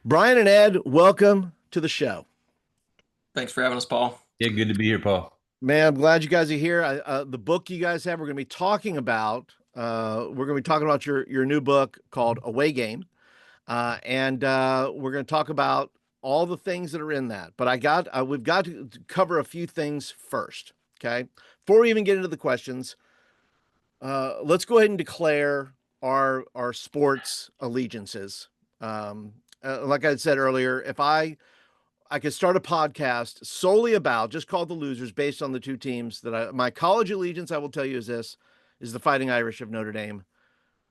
Brian and Ed, welcome to the show. Thanks for having us, Paul. Yeah, good to be here, Paul. Man, I'm glad you guys are here. The book you guys have, we're going to be talking about. Your new book called Away Game, and we're going to talk about all the things that are in that. But we've got to cover a few things first. Okay, before we even get into the questions, let's go ahead and declare our sports allegiances. Like I said earlier, if I could start a podcast solely about just called The Losers based on the two teams my college allegiance, I will tell you, is the Fighting Irish of Notre Dame.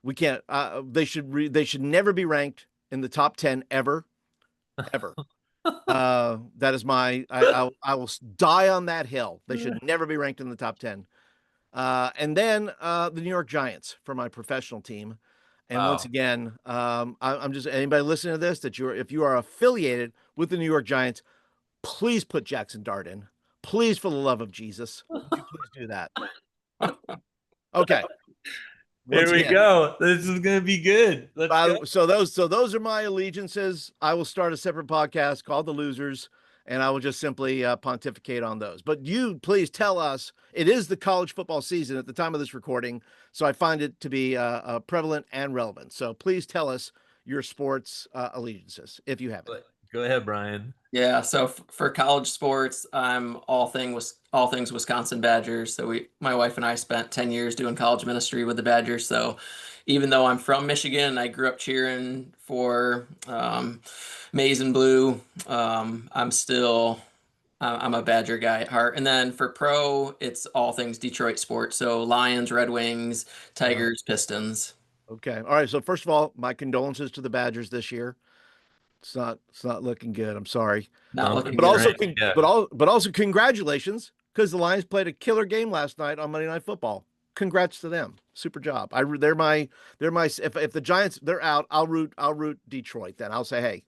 We can't, they should never be ranked in the top 10 ever. That is I will die on that hill. They should never be ranked in the top 10. And then the New York Giants for my professional team. And Wow. once again, I'm just anybody listening to this if you are affiliated with the New York Giants, please put Jackson Dart in. Please, for the love of Jesus, would you please do that? Okay. Here we go. This is gonna be good. Let's go. So those are my allegiances. I will start a separate podcast called The Losers, and I will just simply pontificate on those. But you please tell us. It is the college football season at the time of this recording, so I find it to be prevalent and relevant. So please tell us your sports allegiances if you have it. Go ahead, Brian. Yeah, so for college sports, I'm all things Wisconsin Badgers. So my wife and I spent 10 years doing college ministry with the Badgers. So even though I'm from Michigan, I grew up cheering for maize and blue. I'm a Badger guy at heart. And then for pro, it's all things Detroit sports. So Lions, Red Wings, Tigers, Pistons. Okay. All right. So first of all, my condolences to the Badgers this year. It's not looking good. I'm sorry. Not looking but good. but also congratulations, because the Lions played a killer game last night on Monday Night Football. Congrats to them. Super job. They're my if the Giants they're out, I'll root Detroit then. I'll say, hey,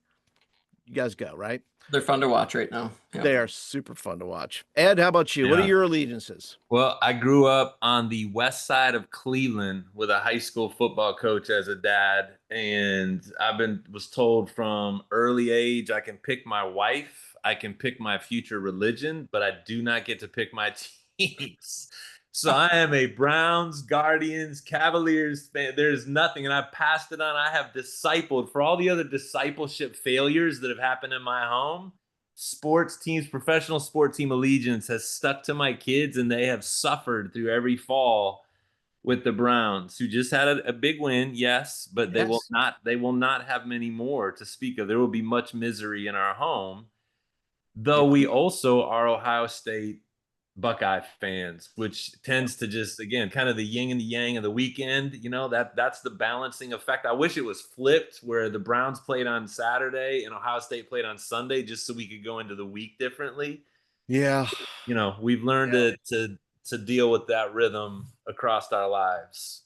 you guys go, right? They're fun to watch right now. Yeah. They are super fun to watch. Ed, how about you? Yeah. What are your allegiances? Well, I grew up on the west side of Cleveland with a high school football coach as a dad, and was told from early age I can pick my wife, I can pick my future religion, but I do not get to pick my teams. So I am a Browns, Guardians, Cavaliers fan. There's nothing, and I passed it on. I have discipled for all the other discipleship failures that have happened in my home. Sports teams, professional sport team allegiance has stuck to my kids, and they have suffered through every fall with the Browns, who just had a big win, yes, but they will not have many more to speak of. There will be much misery in our home, though we also are Ohio State Buckeye fans, which tends to just, again, kind of the yin and the yang of the weekend. That's the balancing effect. I wish it was flipped, where the Browns played on Saturday and Ohio State played on Sunday, just so we could go into the week differently. Yeah. We've learned to deal with that rhythm across our lives.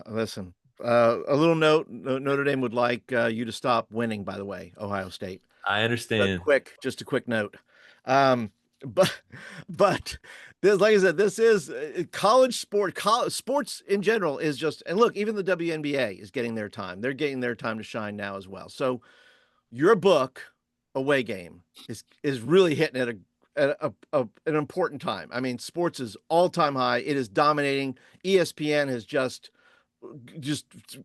Listen, a little note, Notre Dame would like you to stop winning, by the way, Ohio State. I understand. Just a quick note. But this, like I said, this is college sport. Sports in general is just, and look, even the WNBA is getting their time. They're getting their time to shine now as well. So your book, Away Game, is really hitting at an important time. I mean, sports is all-time high. It is dominating. ESPN has just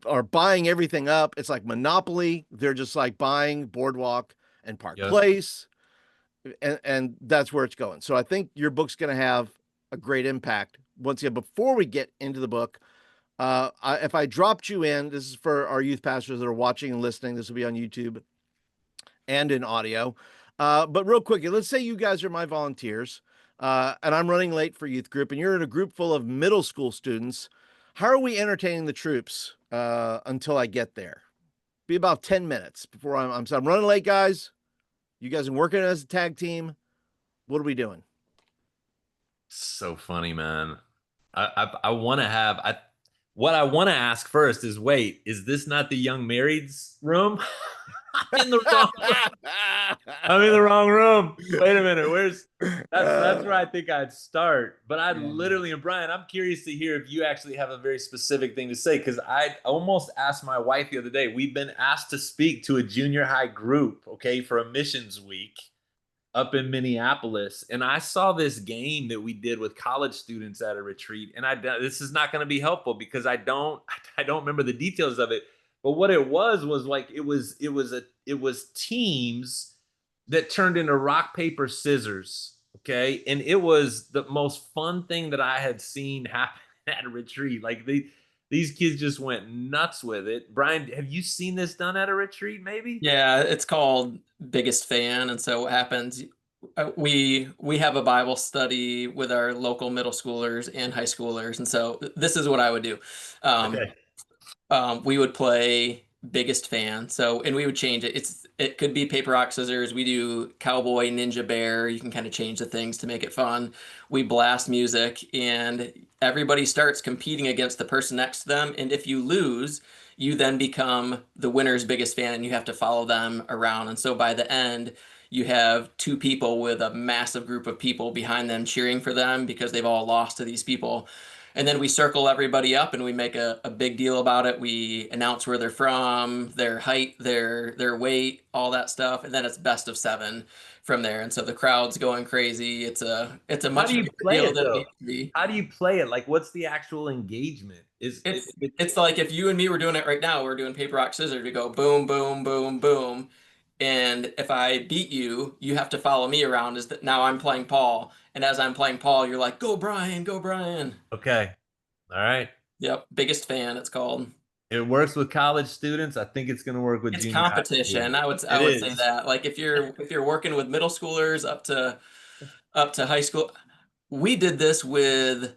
are buying everything up. It's like Monopoly. They're just like buying Boardwalk and Park Place. And that's where it's going. So I think your book's going to have a great impact. Once again, before we get into the book, if I dropped you in, this is for our youth pastors that are watching and listening. This will be on YouTube and in audio. But real quickly, let's say you guys are my volunteers, and I'm running late for youth group, and you're in a group full of middle school students. How are we entertaining the troops until I get there? Be about 10 minutes before I'm running late, guys. You guys are working as a tag team. What are we doing? So funny, man. I want to have what I want to ask first is, wait, is this not the young marrieds room? I'm in the wrong room. I'm in the wrong room. Wait a minute. That's where I think I'd start. But I'd literally, and Brian, I'm curious to hear if you actually have a very specific thing to say, because I almost asked my wife the other day. We've been asked to speak to a junior high group, okay, for a missions week up in Minneapolis. And I saw this game that we did with college students at a retreat. And this is not going to be helpful because I don't remember the details of it. But what it was like it was teams that turned into rock, paper, scissors. Okay. And it was the most fun thing that I had seen happen at a retreat. Like these kids just went nuts with it. Brian, have you seen this done at a retreat, maybe? Yeah, it's called Biggest Fan. And so what happens, we have a Bible study with our local middle schoolers and high schoolers. And so this is what I would do. Okay. We would play Biggest Fan. So, and we would change it. It could be paper, rock, scissors. We do cowboy, ninja, bear. You can kind of change the things to make it fun. We blast music and everybody starts competing against the person next to them. And if you lose, you then become the winner's biggest fan and you have to follow them around. And so by the end, you have two people with a massive group of people behind them cheering for them because they've all lost to these people. And then we circle everybody up and we make a big deal about it. We announce where they're from, their height, their weight, all that stuff. And then it's best of 7 from there. And so the crowd's going crazy. It's a How much do you bigger play deal it than it though? needs to be. How do you play it? Like, what's the actual engagement? It's like if you and me were doing it right now, we're doing paper, rock, scissors. We go boom, boom, boom, boom. And if I beat you, you have to follow me around. Is that now I'm playing Paul. And as I'm playing Paul, you're like, go Brian, go Brian. Okay. All right. Yep. Biggest Fan, it's called. It works with college students. I think it's going to work with It's junior high competition. students. I would say that. Like if you're working with middle schoolers up to high school. We did this with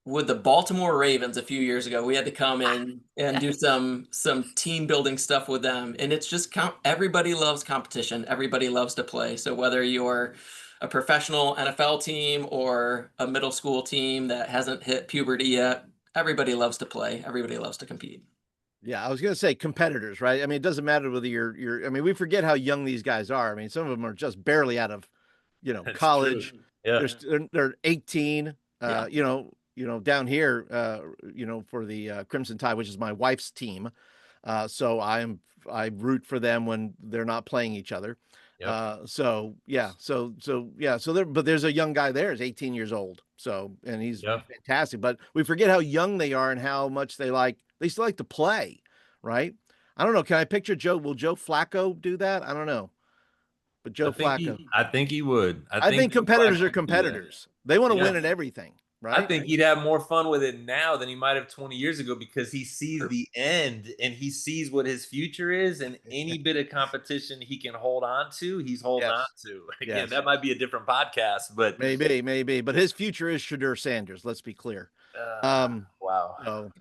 the Baltimore Ravens a few years ago. We had to come in and do some team building stuff with them. And it's just everybody loves competition. Everybody loves to play. So whether you're a professional NFL team or a middle school team that hasn't hit puberty yet, everybody loves to play. Everybody loves to compete. Yeah, I was going to say competitors, right? I mean, it doesn't matter whether I mean, we forget how young these guys are. I mean, some of them are just barely out of, That's college. true. Yeah. They're 18. Yeah. Down here, for the Crimson Tide, which is my wife's team. So I root for them when they're not playing each other. Yep. So but there's a young guy there, is 18 years old. So, and he's Yep. fantastic, but we forget how young they are and how much they still like to play, right? I don't know. Can I picture Joe? Will Joe Flacco do that? I don't know. But Joe Flacco, I think he would. I think competitors are Flacco would do that. competitors. They want to Yeah. win at everything, I right? think he'd have more fun with it now than he might have 20 years ago because he sees the end and he sees what his future is, and any bit of competition he can hold on to, he's holding on Yes. to. Again, Yes. that might be a different podcast, but Maybe, but his future is Shadur Sanders. Let's be clear. wow. So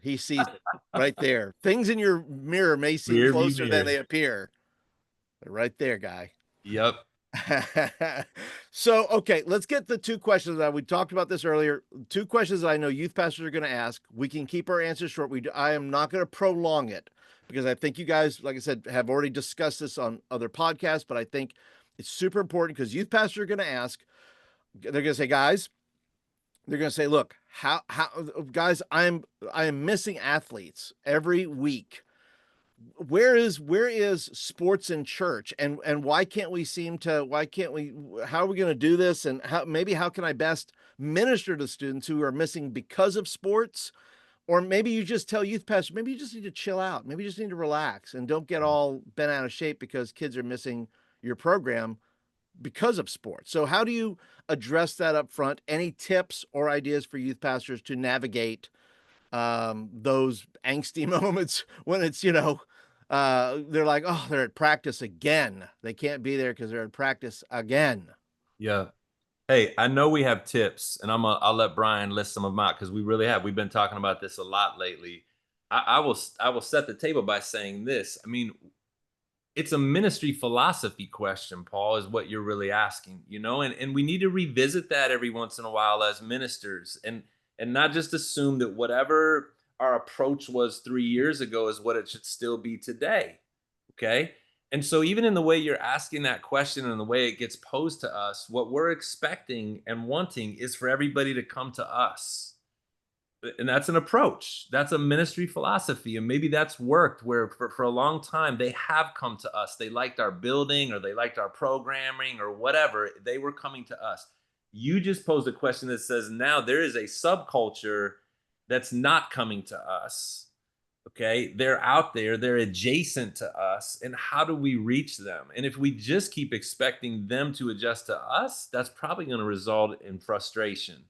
he sees it right there. Things in your mirror may seem Rear view closer mirror. than they appear. They're right there, guy. Yep. So, okay, let's get the 2 questions that we talked about this earlier. 2 questions that I know youth pastors are going to ask. We can keep our answers short. I am not going to prolong it because I think you guys, like I said, have already discussed this on other podcasts, but I think it's super important because youth pastors are going to ask, they're going to say, guys, they're going to say, look, how guys, I am missing athletes every week. Where is sports in church, and why can't we how are we going to do this, and how can I best minister to students who are missing because of sports? Or maybe you just tell youth pastors, maybe you just need to chill out, maybe you just need to relax and don't get all bent out of shape because kids are missing your program because of sports. So how do you address that up front? Any tips or ideas for youth pastors to navigate those angsty moments when it's, they're like, oh, they're at practice again. They can't be there because they're at practice again. Yeah. Hey, I know we have tips, and I'll let Brian list some of them out because we really have. We've been talking about this a lot lately. I will set the table by saying this. I mean, it's a ministry philosophy question, Paul, is what you're really asking, and we need to revisit that every once in a while as ministers, and not just assume that whatever our approach was 3 years ago is what it should still be today. Okay. And so even in the way you're asking that question and the way it gets posed to us, what we're expecting and wanting is for everybody to come to us. And that's an approach. That's a ministry philosophy. And maybe that's worked where for a long time they have come to us. They liked our building or they liked our programming or whatever. They were coming to us. You just posed a question that says now there is a subculture that's not coming to us. Okay. They're out there, they're adjacent to us. And how do we reach them? And if we just keep expecting them to adjust to us, that's probably going to result in frustration.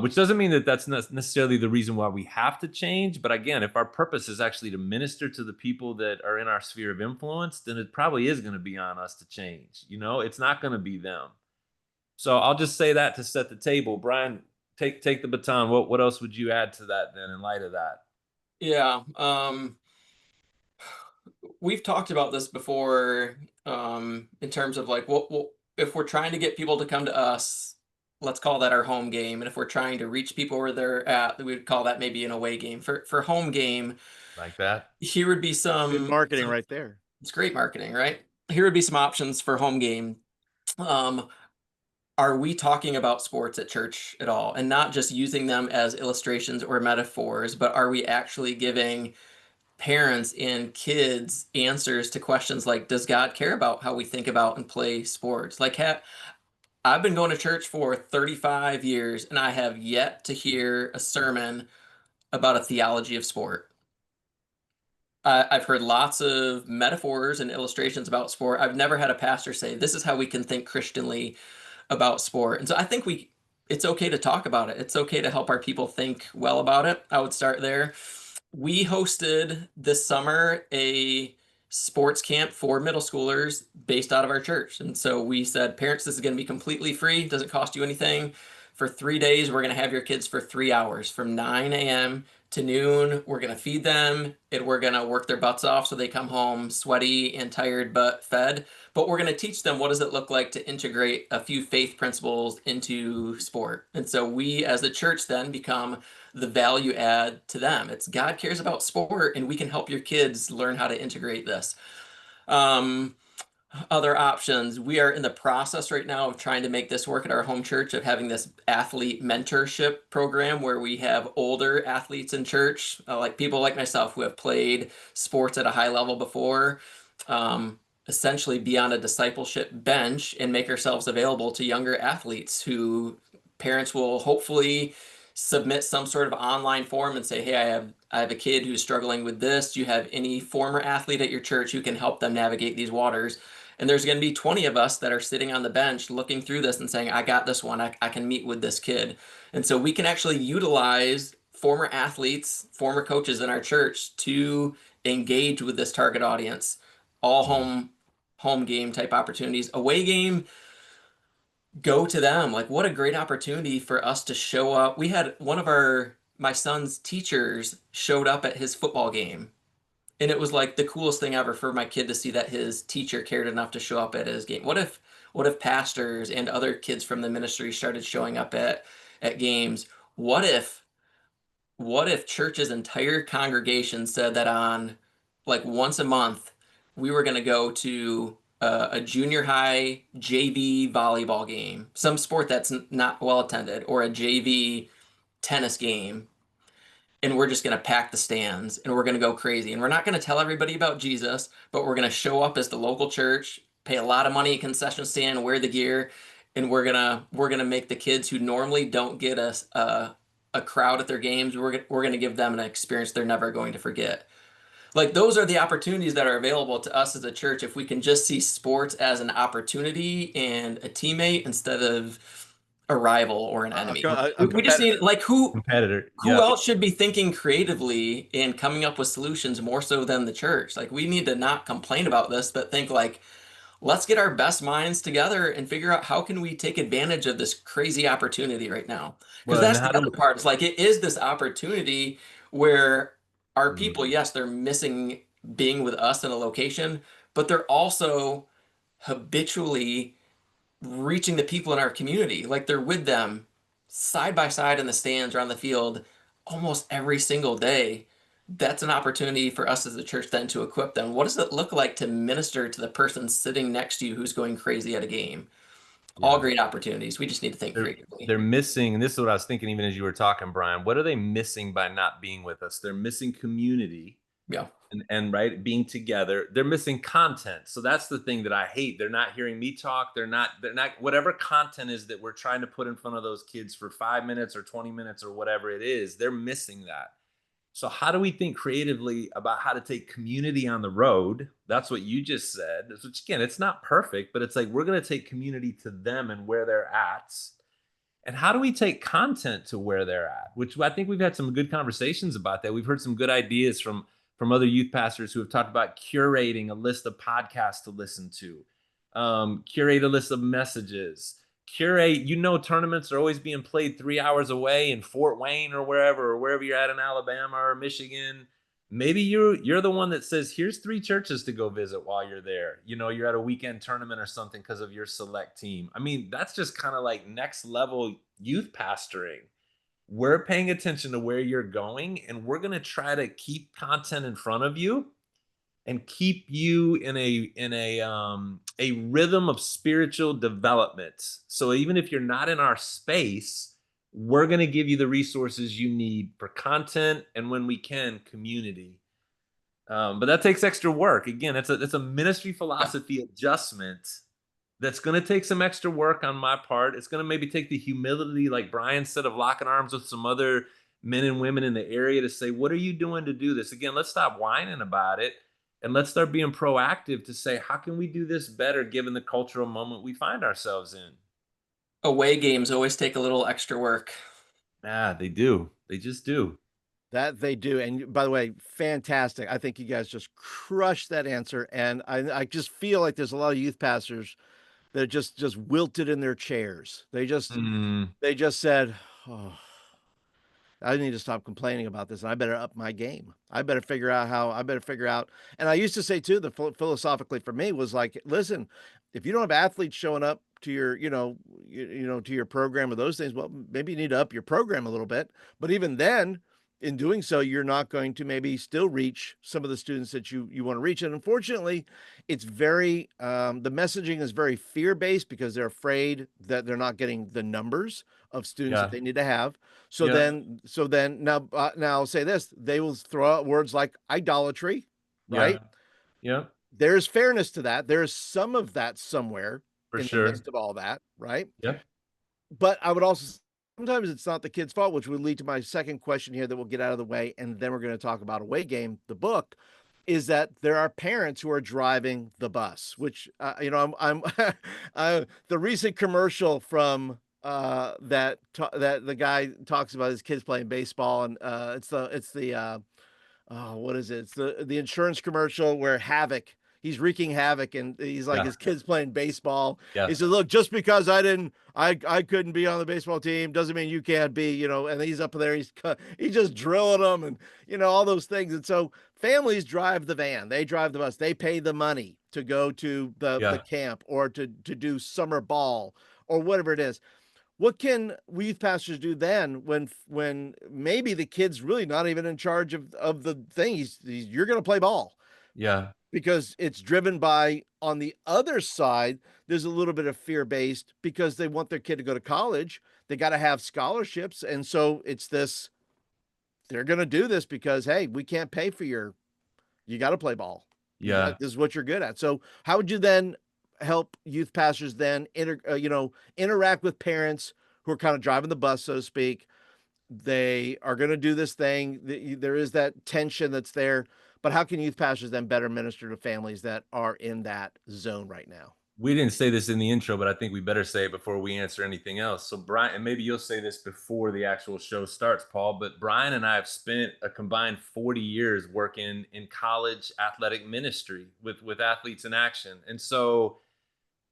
Which doesn't mean that that's not necessarily the reason why we have to change. But again, if our purpose is actually to minister to the people that are in our sphere of influence, then it probably is going to be on us to change. You know, it's not going to be them. So I'll just say that to set the table. Brian, take the baton. What else would you add to that then in light of that? Yeah. We've talked about this before, in terms of like, what if we're trying to get people to come to us, let's call that our home game. And if we're trying to reach people where they're at, we would call that maybe an away game. For home game, Like that? here would be Good marketing right there. it's great marketing, right? Here would be some options for home game. Um, are we talking about sports at church at all? And not just using them as illustrations or metaphors, but are we actually giving parents and kids answers to questions like, does God care about how we think about and play sports? Like, I've been going to church for 35 years and I have yet to hear a sermon about a theology of sport. I've heard lots of metaphors and illustrations about sport. I've never had a pastor say, this is how we can think Christianly about sport. And so I think it's okay to talk about it. It's okay to help our people think well about it. I would start there. We hosted this summer a sports camp for middle schoolers based out of our church. And so we said, parents, this is going to be completely free, doesn't cost you anything. For 3 days, we're going to have your kids for 3 hours from 9 a.m. to noon. We're going to feed them and we're going to work their butts off so they come home sweaty and tired but fed. But we're going to teach them what does it look like to integrate a few faith principles into sport. And so we as a church then become the value add to them. It's God cares about sport and we can help your kids learn how to integrate this. Other options, we are in the process right now of trying to make this work at our home church, of having this athlete mentorship program where we have older athletes in church, like people like myself who have played sports at a high level before, essentially be on a discipleship bench and make ourselves available to younger athletes who parents will hopefully submit some sort of online form and say, hey, I have a kid who's struggling with this. Do you have any former athlete at your church who can help them navigate these waters? And there's going to be 20 of us that are sitting on the bench looking through this and saying, I got this one. I can meet with this kid. And so we can actually utilize former athletes, former coaches in our church to engage with this target audience. All home game type opportunities. Away game, go to them. Like, what a great opportunity for us to show up. We had one of my son's teachers showed up at his football game. And it was like the coolest thing ever for my kid to see that his teacher cared enough to show up at his game. What if pastors and other kids from the ministry started showing up at games? What if church's entire congregation said that on like once a month we were going to go to a junior high JV volleyball game, some sport that's not well attended, or a JV tennis game, and we're just going to pack the stands and we're going to go crazy. And we're not going to tell everybody about Jesus, but we're going to show up as the local church, pay a lot of money at concession stand, wear the gear, and we're going to make the kids who normally don't get a crowd at their games, we're going to give them an experience they're never going to forget. Like, those are the opportunities that are available to us as a church if we can just see sports as an opportunity and a teammate instead of a rival or an enemy. We just need, like, who else should be thinking creatively and coming up with solutions more so than the church? Like, we need to not complain about this, but think like, let's get our best minds together and figure out how can we take advantage of this crazy opportunity right now. Because that's the other part. It's like, it is this opportunity where our people, yes, they're missing being with us in a location, but they're also habitually reaching the people in our community. Like, they're with them side by side in the stands or on the field almost every single day. That's an opportunity for us as a church then to equip them. What does it look like to minister to the person sitting next to you who's going crazy at a game? All Yeah. great opportunities. We just need to think creatively. They're missing, and this is what I was thinking even as you were talking, Brian. What are they missing by not being with us? They're missing community Yeah. and right, being together. They're missing content. So that's the thing that I hate. They're not hearing me talk. They're not whatever content is that we're trying to put in front of those kids for 5 minutes or 20 minutes or whatever it is. They're missing that. So how do we think creatively about how to take community on the road? That's what you just said. Which again, it's not perfect, but it's like we're going to take community to them and where they're at. And how do we take content to where they're at? Which I think we've had some good conversations about that. We've heard some good ideas from other youth pastors who have talked about curating a list of podcasts to listen to, curate a list of messages, curate. Tournaments are always being played 3 hours away in Fort Wayne or wherever you're at in Alabama or Michigan. Maybe you're the one that says, here's 3 churches to go visit while you're there. You're at a weekend tournament or something because of your select team. I mean, that's just kind of like next level youth pastoring. We're paying attention to where you're going, and we're going to try to keep content in front of you and keep you in a rhythm of spiritual development. So even if you're not in our space, we're going to give you the resources you need for content and, when we can, community. But that takes extra work. Again, it's a ministry philosophy adjustment that's going to take some extra work on my part. It's going to maybe take the humility, like Brian said, of locking arms with some other men and women in the area to say, what are you doing to do this? Again, let's stop whining about it and let's start being proactive to say, how can we do this better given the cultural moment we find ourselves in? Away games always take a little extra work. Ah, they do. They just do. That they do. And by the way, fantastic. I think you guys just crushed that answer. And I just feel like there's a lot of youth pastors that just wilted in their chairs. Mm, They just said, oh, I need to stop complaining about this. And I better up my game. I better figure out how I better figure out. And I used to say too, the philosophically for me was like, listen, if you don't have athletes showing up to your, to your program or those things, well, maybe you need to up your program a little bit. But even then, in doing so, you're not going to maybe still reach some of the students that you want to reach. And unfortunately, it's very the messaging is very fear based because they're afraid that they're not getting the numbers of students that yeah. they need to have. So Yeah. then now I'll say this: they will throw out words like idolatry, Yeah. right? Yeah. There's fairness to that. There's some of that somewhere For in the sure. midst of all that, right? Yeah. But I would also sometimes it's not the kid's fault, which would lead to my second question here that we'll get out of the way, and then we're going to talk about Away Game, the book. Is that there are parents who are driving the bus, which I'm the recent commercial from that the guy talks about his kids playing baseball, and it's the oh, what is it? It's the insurance commercial where he's wreaking havoc, and he's like Yeah. his kids playing baseball. He Yes. says, "Look, just because I couldn't be on the baseball team doesn't mean you can't be." And he's up there, he's just drilling them, and all those things. And so families drive the van, they drive the bus, they pay the money to go to the Yeah. camp or to do summer ball or whatever it is. What can we youth pastors do then when maybe the kid's really not even in charge of the thing? You're going to play ball Yeah. because it's driven by, on the other side, there's a little bit of fear based because they want their kid to go to college. They got to have scholarships. And so it's this, they're going to do this because, hey, we can't pay for you got to play ball. Yeah. This is what you're good at. So how would you then help youth pastors then interact with parents who are kind of driving the bus, so to speak? They are going to do this thing. There is that tension that's there, but how can youth pastors then better minister to families that are in that zone right now? We didn't say this in the intro, but I think we better say it before we answer anything else. So Brian, and maybe you'll say this before the actual show starts, Paul, but Brian and I have spent a combined 40 years working in college athletic ministry with athletes in action. And so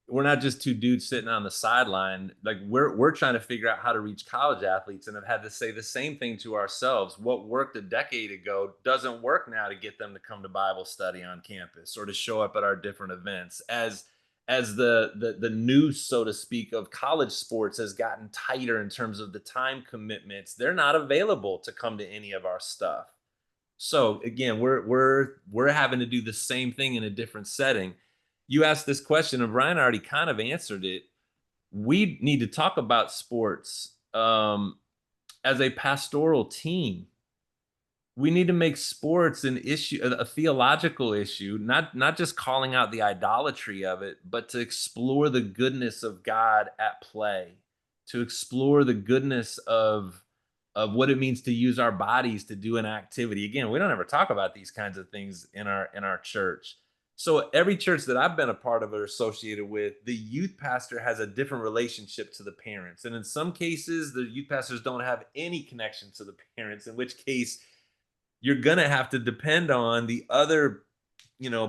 we're not just two dudes sitting on the sideline. Like we're trying to figure out how to reach college athletes, and have had to say the same thing to ourselves. What worked a decade ago doesn't work now to get them to come to Bible study on campus or to show up at our different events. As the news, so to speak, of college sports has gotten tighter in terms of the time commitments, they're not available to come to any of our stuff. So again, we're having to do the same thing in a different setting. You asked this question, and Brian already kind of answered it. We need to talk about sports as a pastoral team. We need to make sports an issue, a theological issue, not just calling out the idolatry of it, but to explore the goodness of God at play, to explore the goodness of what it means to use our bodies to do an activity. Again, we don't ever talk about these kinds of things in our church. So every church that I've been a part of or associated with, the youth pastor has a different relationship to the parents. And in some cases, the youth pastors don't have any connection to the parents, in which case you're going to have to depend on the other,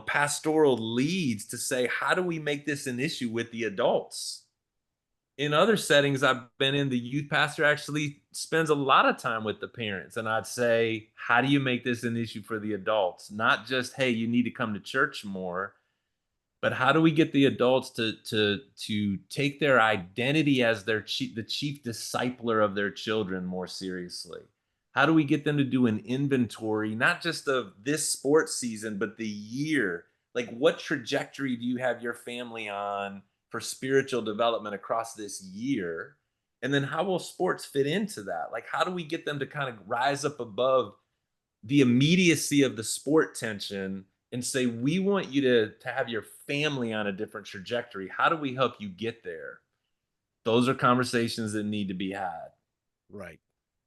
pastoral leads to say, how do we make this an issue with the adults? In other settings I've been in, the youth pastor actually spends a lot of time with the parents. And I'd say, how do you make this an issue for the adults? Not just, hey, you need to come to church more, but how do we get the adults to take their identity as the chief discipler of their children more seriously? How do we get them to do an inventory, not just of this sports season, but the year? Like, what trajectory do you have your family on for spiritual development across this year? And then how will sports fit into that? Like, how do we get them to kind of rise up above the immediacy of the sport tension and say, we want you to have your family on a different trajectory? How do we help you get there? Those are conversations that need to be had. Right.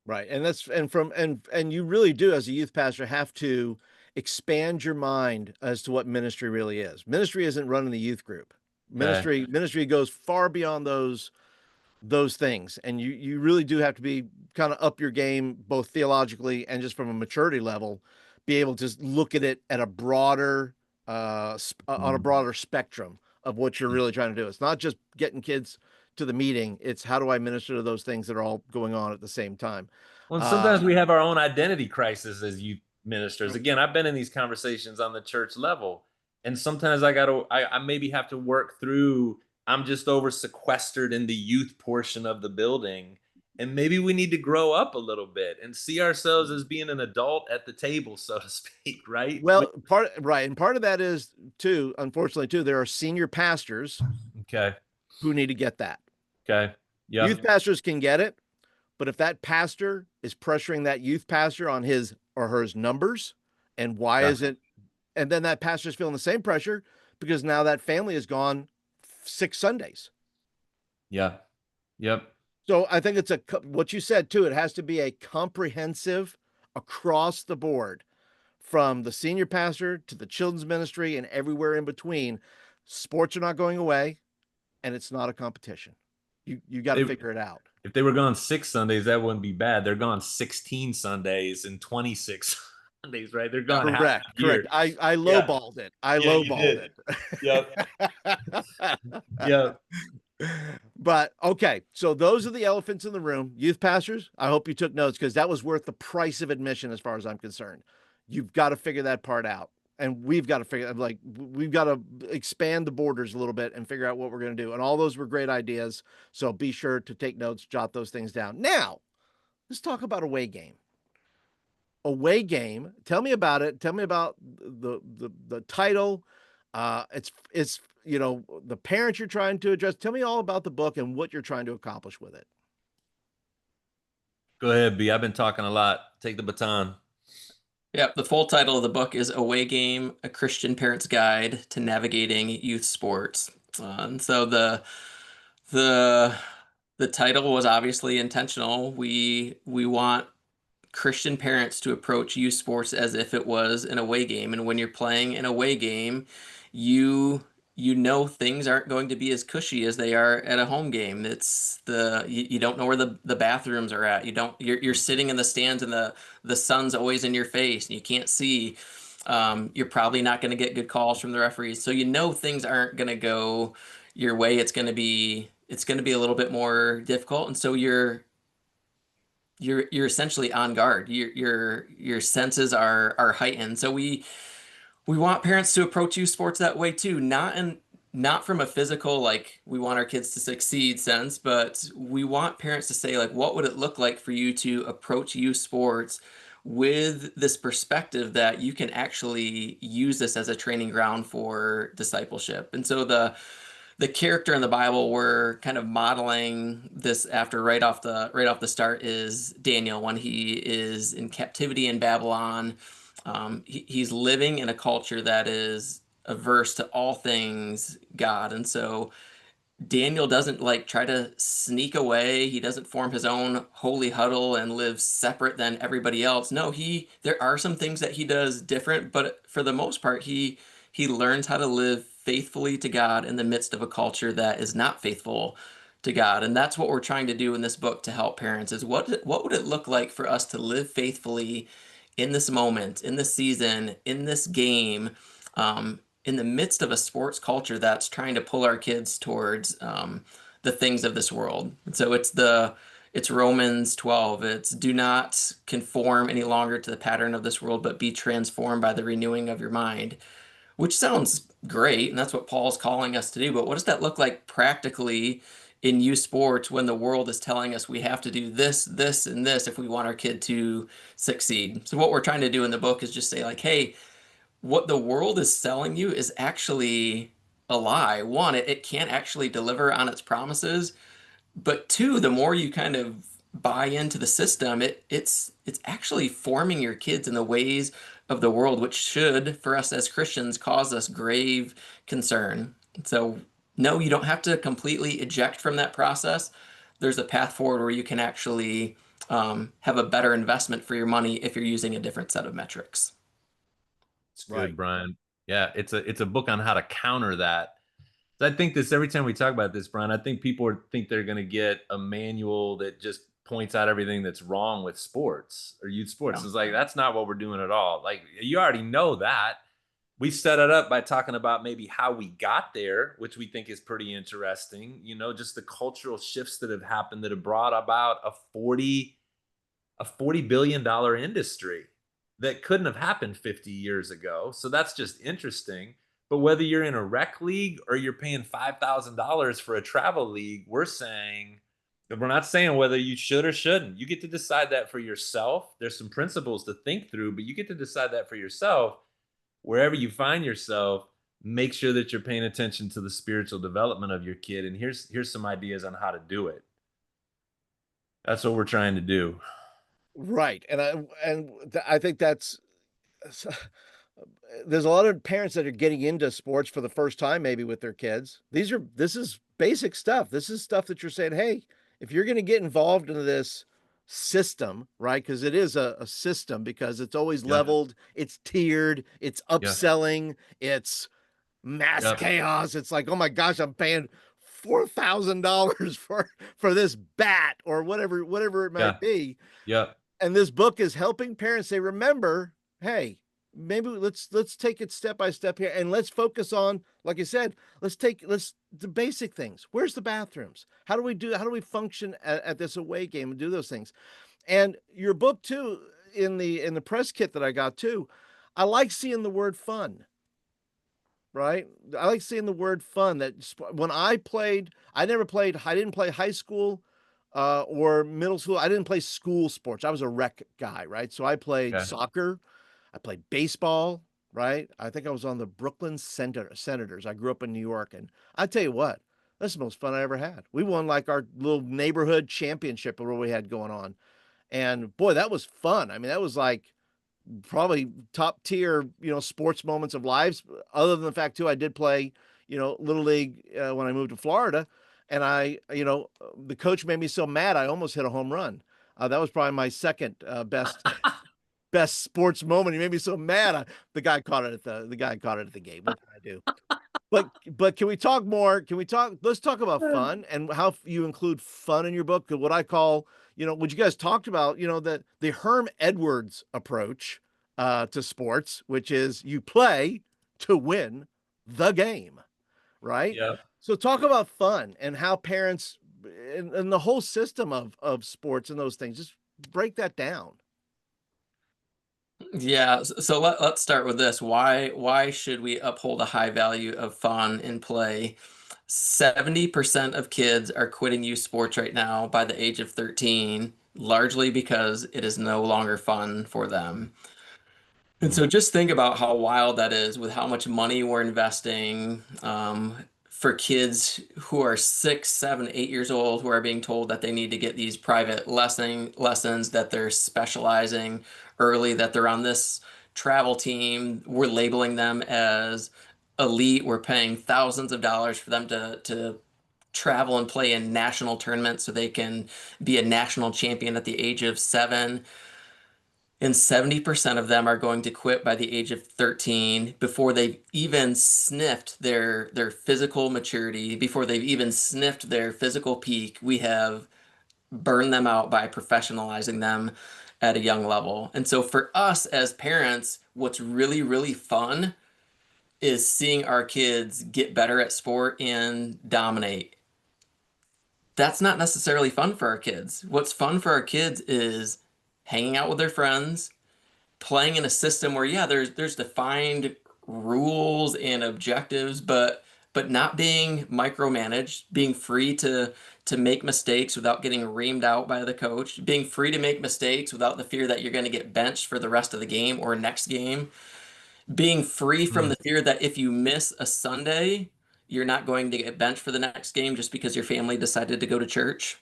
Right. And that's and you really do, as a youth pastor, have to expand your mind as to what ministry really is. Ministry isn't running the youth group. Okay. Ministry goes far beyond those things. And you really do have to be kind of up your game, both theologically and just from a maturity level, be able to look at it at a broader on a broader spectrum of what you're really trying to do. It's not just getting kids to the meeting. It's how do I minister to those things that are all going on at the same time. Well, sometimes we have our own identity crisis as youth ministers. Again, I've been in these conversations on the church level, and sometimes I maybe have to work through, I'm just over sequestered in the youth portion of the building. And maybe we need to grow up a little bit and see ourselves as being an adult at the table, so to speak, right? Well, part of that is too, unfortunately too, there are senior pastors Okay. who need to get that. Okay. Yeah. Youth pastors can get it, but if that pastor is pressuring that youth pastor on his or her numbers, and why Yeah. is it? And then that pastor's feeling the same pressure because now that family is gone 6 Sundays. Yeah. Yep. So I think it's what you said too. It has to be a comprehensive across the board, from the senior pastor to the children's ministry and everywhere in between. Sports are not going away, and it's not a competition. You got to figure it out. If they were gone 6 Sundays, that wouldn't be bad. They're gone 16 Sundays and 26 Sundays, right? They're gone half Correct. the year. Correct. I lowballed it. I Yeah, you lowballed did. it. Yeah. But okay, so those are the elephants in the room. Youth pastors, I hope you took notes, because that was worth the price of admission as far as I'm concerned. You've got to figure that part out. And we've got to expand the borders a little bit and figure out what we're going to do. And all those were great ideas. So be sure to take notes, jot those things down. Now, let's talk about away game. Away game. Tell me about it. Tell me about the title. It's the parents you're trying to address. Tell me all about the book and what you're trying to accomplish with it. Go ahead, B. I've been talking a lot. Take the baton. Yeah, the full title of the book is Away Game: A Christian Parent's Guide to Navigating Youth Sports. And so the title was obviously intentional. We want Christian parents to approach youth sports as if it was an away game. And when you're playing an away game, you know things aren't going to be as cushy as they are at a home game. It's you don't know where the bathrooms are at. You're sitting in the stands and the sun's always in your face and you can't see. You're probably not going to get good calls from the referees. So things aren't going to go your way. It's going to be a little bit more difficult. And so you're essentially on guard. Your senses are heightened. So we want parents to approach youth sports that way too, not from a physical, like we want our kids to succeed sense, but we want parents to say, like, what would it look like for you to approach youth sports with this perspective that you can actually use this as a training ground for discipleship. And so the character in the Bible we're kind of modeling this after right off the start is Daniel when he is in captivity in Babylon. He's living in a culture that is averse to all things God, and so Daniel doesn't like try to sneak away. He doesn't form his own holy huddle and live separate than everybody else. No, there are some things that he does different, but for the most part, he learns how to live faithfully to God in the midst of a culture that is not faithful to God. And that's what we're trying to do in this book to help parents is what would it look like for us to live faithfully in this moment, in this season, in this game, in the midst of a sports culture that's trying to pull our kids towards the things of this world. And so it's Romans 12. It's do not conform any longer to the pattern of this world, but be transformed by the renewing of your mind, which sounds great. And that's what Paul's calling us to do. But what does that look like practically in youth sports when the world is telling us we have to do this, this, and this if we want our kid to succeed? So what we're trying to do in the book is just say like, hey, what the world is selling you is actually a lie. One, it can't actually deliver on its promises. But two, the more you kind of buy into the system, it's actually forming your kids in the ways of the world, which should, for us as Christians, cause us grave concern. So no, you don't have to completely eject from that process. There's a path forward where you can actually have a better investment for your money if you're using a different set of metrics. It's good, Brian. Yeah, it's a book on how to counter that. So I think this every time we talk about this, Brian, I think people think they're going to get a manual that just points out everything that's wrong with sports or youth sports. Yeah. It's like that's not what we're doing at all. Like you already know that. We set it up by talking about maybe how we got there, which we think is pretty interesting. You know, just the cultural shifts that have happened that have brought about a $40 billion industry that couldn't have happened 50 years ago. So that's just interesting. But whether you're in a rec league or you're paying $5,000 for a travel league, we're not saying whether you should or shouldn't. You get to decide that for yourself. There's some principles to think through, but you get to decide that for yourself. Wherever you find yourself, make sure that you're paying attention to the spiritual development of your kid. And here's some ideas on how to do it. That's what we're trying to do. Right. And I think that's there's a lot of parents that are getting into sports for the first time, maybe with their kids. This is basic stuff. This is stuff that you're saying, hey, if you're going to get involved in this system, right? Because it is a system because it's always leveled, it's tiered, it's upselling, it's mass chaos. It's like, oh my gosh, I'm paying $4,000 for this bat or whatever it might be. Yeah. And this book is helping parents say, remember, hey, maybe let's take it step by step here and let's focus on, like I said, the basic things. Where's the bathrooms? How do we function at this away game and do those things? And your book too, in the press kit that I got too, I like seeing the word fun. Right? I like seeing the word fun. That when I didn't play high school or middle school. I didn't play school sports. I was a rec guy, right? So I played soccer. I played baseball, right? I think I was on the Brooklyn Senators. I grew up in New York. And I tell you what, that's the most fun I ever had. We won like our little neighborhood championship or what we had going on. And boy, that was fun. I mean, that was like probably top tier, sports moments of lives. Other than the fact too, I did play, little league when I moved to Florida, and the coach made me so mad I almost hit a home run. That was probably my second best sports moment. He made me so mad. The guy caught it at the gate. What can I do? But can we talk more? Let's talk about fun and how you include fun in your book. What I call, what you guys talked about, that the Herm Edwards approach to sports, which is you play to win the game, right? Yeah. So talk about fun and how parents and the whole system of sports and those things, just break that down. Yeah, so let's start with this. Why should we uphold a high value of fun in play? 70% of kids are quitting youth sports right now by the age of 13. largely because it is no longer fun for them. And Mm. so just think about how wild that is with how much money we're investing for kids who are 6, 7, 8 years old, who are being told that they need to get these private lessons, that they're specializing early, that they're on this travel team. We're labeling them as elite. We're paying thousands of dollars for them to travel and play in national tournaments so they can be a national champion at the age of 7. And 70% of them are going to quit by the age of 13 before they've even sniffed their physical maturity, before they've even sniffed their physical peak. We have burned them out by professionalizing them at a young level. And so for us as parents, what's really, really fun is seeing our kids get better at sport and dominate. That's not necessarily fun for our kids. What's fun for our kids is hanging out with their friends, playing in a system where, yeah, there's defined rules and objectives, but not being micromanaged, being free to make mistakes without getting reamed out by the coach, being free to make mistakes without the fear that you're going to get benched for the rest of the game or next game, being free from Mm. the fear that if you miss a Sunday, you're not going to get benched for the next game just because your family decided to go to church.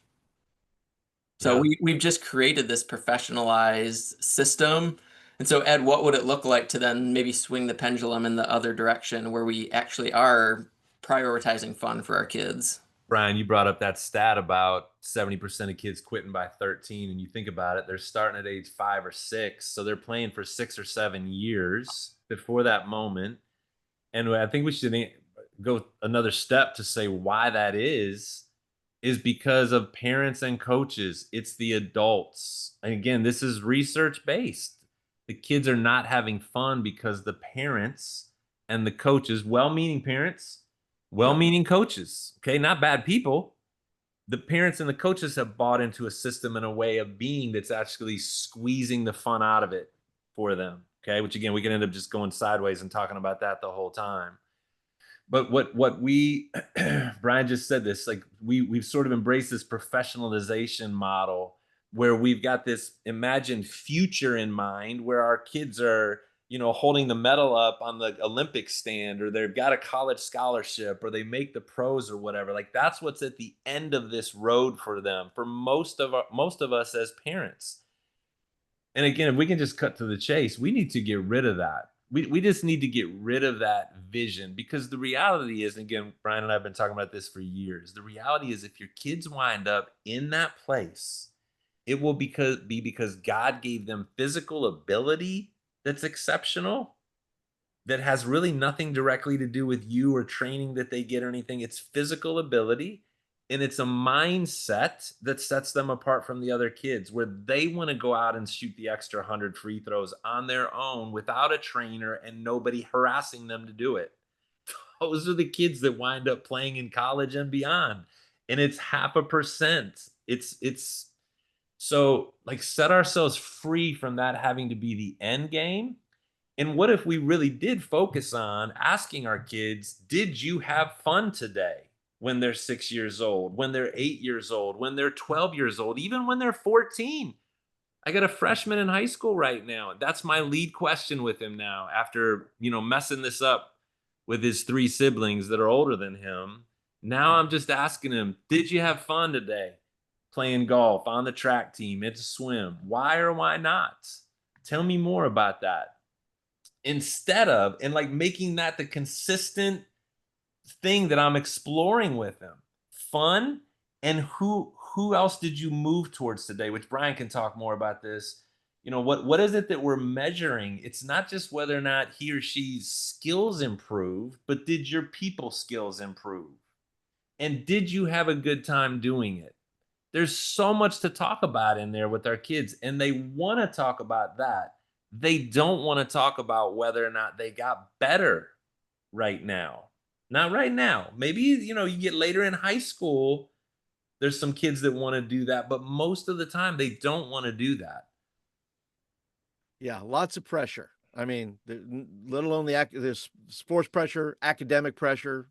So Yeah. we've just created this professionalized system. And so, Ed, what would it look like to then maybe swing the pendulum in the other direction where we actually are prioritizing fun for our kids? Brian, you brought up that stat about 70% of kids quitting by 13. And you think about it, they're starting at age 5 or 6. So they're playing for 6 or 7 years before that moment. And I think we should go another step to say why that is because of parents and coaches. It's the adults. And again, this is research based. The kids are not having fun because the parents and the coaches, well meaning parents, well Yep. meaning coaches, okay, not bad people. The parents and the coaches have bought into a system and a way of being that's actually squeezing the fun out of it for them. Okay. Which again, we can end up just going sideways and talking about that the whole time. But what we Brian just said this, like we've sort of embraced this professionalization model where we've got this imagined future in mind where our kids are, holding the medal up on the Olympic stand, or they've got a college scholarship, or they make the pros or whatever. Like that's what's at the end of this road for them, for most of us as parents. And again, if we can just cut to the chase, we need to get rid of that. We just need to get rid of that vision, because the reality is, and again, Brian and I have been talking about this for years. The reality is, if your kids wind up in that place, it will be because God gave them physical ability that's exceptional, that has really nothing directly to do with you or training that they get or anything. It's physical ability, and it's a mindset that sets them apart from the other kids, where they want to go out and shoot the extra 100 free throws on their own without a trainer and nobody harassing them to do it. Those are the kids that wind up playing in college and beyond. And it's 0.5%. It's so, like, set ourselves free from that having to be the end game. And what if we really did focus on asking our kids, did you have fun today? When they're 6 years old, when they're 8 years old, when they're 12 years old, even when they're 14. I got a freshman in high school right now. That's my lead question with him now, after, messing this up with his 3 siblings that are older than him. Now I'm just asking him, did you have fun today? Playing golf, on the track team, it's a swim. Why or why not? Tell me more about that. Instead of, and like making that the consistent thing that I'm exploring with him. Fun, and who else did you move towards today? Which Brian can talk more about this. What is it that we're measuring? It's not just whether or not he or she's skills improve, but did your people skills improve? And did you have a good time doing it? There's so much to talk about in there with our kids, and they want to talk about that. They don't want to talk about whether or not they got better right now. Not right now. Maybe, you get later in high school, there's some kids that want to do that, but most of the time they don't want to do that. Yeah, lots of pressure. I mean, let alone there's sports pressure, academic pressure,